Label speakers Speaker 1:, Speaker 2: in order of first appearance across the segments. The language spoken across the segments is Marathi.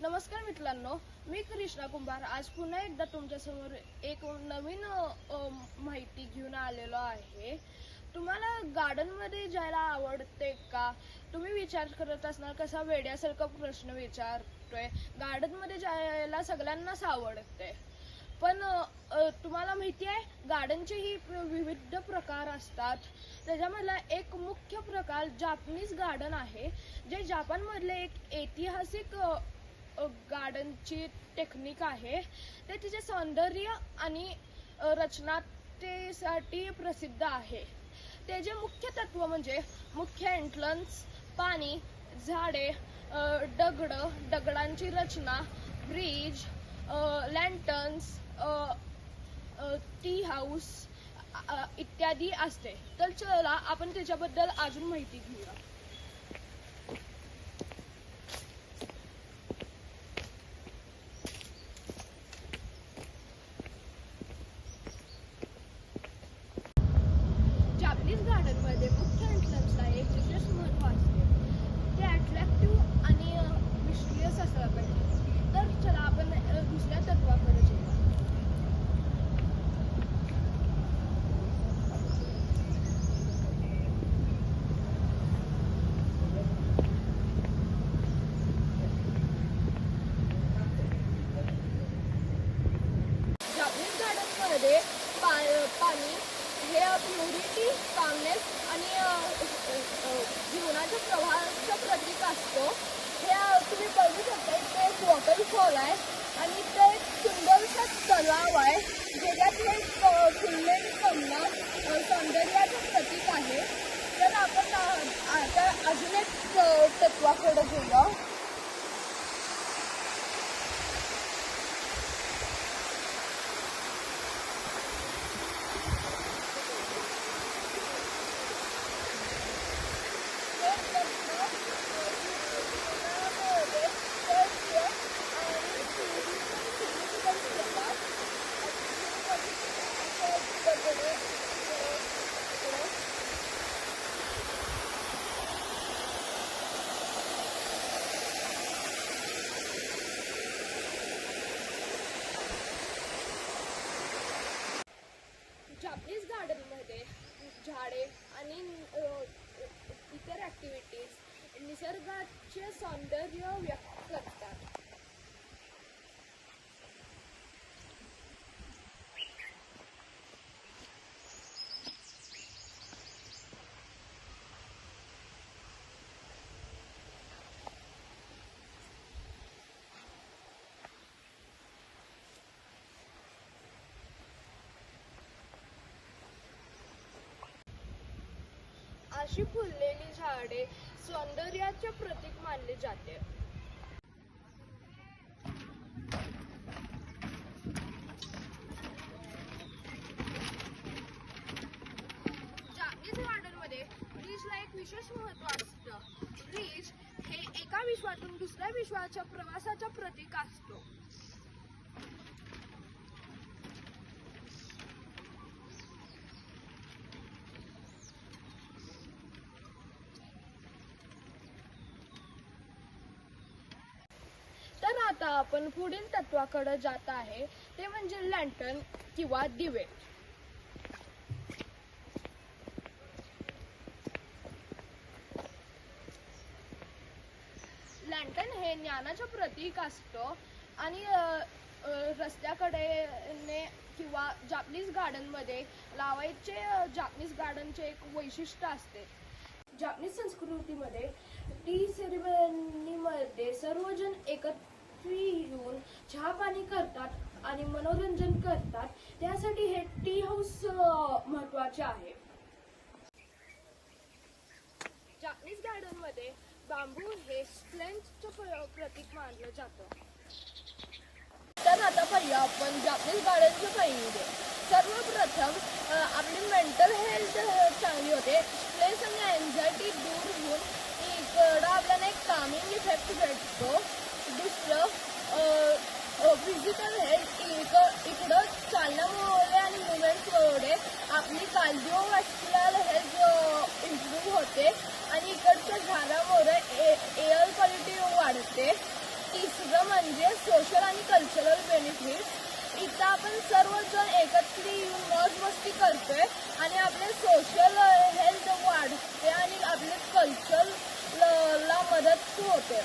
Speaker 1: नमस्कार मित्रांनो, मी कृष्णा कुंभार आज पुन्हा एकदा तुमच्यासमोर एक नवीन माहिती घेऊन आलेलो आहे। तुम्हाला गार्डनमध्ये जायला आवडते का? तुम्ही विचार करत असणार कसा वेड्यासारखा प्रश्न विचारतोय। गार्डनमध्ये जायला सगळ्यांनाच आवडते, पण तुम्हाला माहिती आहे गार्डनचेही विविध प्रकार असतात। त्याच्यामधला एक मुख्य प्रकार जापानीज गार्डन आहे, जे जपानमधले एक ऐतिहासिक गार्डनची टेक्निक आहे। ते तिचे सौंदर्य आणि रचनातेसाठी प्रसिद्ध आहे। त्याचे मुख्य तत्व म्हणजे मुख्य एंट्रन्स, पाणी, झाडे, दगडांची रचना, ब्रिज, लँटर्न्स, टी हाऊस इत्यादी असते। तर चला आपण त्याच्याबद्दल अजून माहिती घेऊया। जापानीज गार्डनमध्ये मुख्य एंट्रन्सला एक विशेष महत्त्व असते। ते अट्रॅक्टिव्ह आणि मिस्टिरियस असलं पाहिजे। तर चला आपण दुसऱ्या तत्वाकडे जाऊया। जापानीज गार्डनमध्ये पाणी हे प्युरिटी, कामनेस आणि जीवनाच्या प्रवाहाचं प्रतीक असतो। हे तुम्ही बघू शकता, ते एक वॉटरफॉल आहे आणि ते एक सुंदरसा तलाव आहे, ज्याच्यात हे फुललेली कमला सौंदर्याचं प्रतीक आहे। तर आपण आता अजून एक तत्वाकडे घेऊया। जापानीज गार्डनमध्ये झाडे आणि इतर ॲक्टिव्हिटीज निसर्गाचे सौंदर्य व्यक्त करतात। अशी फुललेली झाडे सौंदर्याचे प्रतीक मानले जाते। जापानीज गार्डनमध्ये ब्रिजला एक विशेष महत्त्व असतं। ब्रिज हे एका विश्वातून दुसऱ्या विश्वाच्या प्रवासाचा प्रतीक असतो। तर आता आपण पुढील तत्वाकडे जात आहे, ते म्हणजे लँटर्न किंवा दिवे। लँटर्न हे ज्ञानाचं प्रतीक असतं आणि रस्त्याकडे किंवा जापानीज गार्डनमध्ये लावायचे जापानीज गार्डनचे एक वैशिष्ट्य असते। जापानीज संस्कृतीमध्ये टी सेरेमनीमध्ये सर्वजण एकत्र येऊन चहा पाणी करतात आणि मनोरंजन करतात। त्यासाठी हे टी हाऊस महत्त्वाचे आहे। जापानीज गार्डनमध्ये बांबू हे स्ट्रेंथचं प्रतीक मानलं जातं। तर आता पाहूया आपण जापानीज गार्डनचे फायदे। सर्वप्रथम आपली मेंटल हेल्थ चांगली होते। स्ट्रेस आणि अँझायटी दूर होऊन इकडं आपल्याला एक कामिंग इफेक्ट भेटतो। दुसरं फिजिकल हेल्थ, इकडं चालण्यामुळे आणि मुवमेंटमुळे आपली कार्डिओव्हॅस्क्युलर हेल्थ इम्प्रूव्ह होते आणि इकडच्या झाडामुळे एअर क्वालिटी वाढते। तिसरं वेरियस सोशल आणि कल्चरल बेनिफिट्स. इथं आपण सर्वजण एकत्र येऊन मौज मस्ती करतोय आणि आपले सोशल हेल्थ वाढते आणि आपले कल्चरला मदत होते.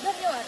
Speaker 1: धन्यवाद.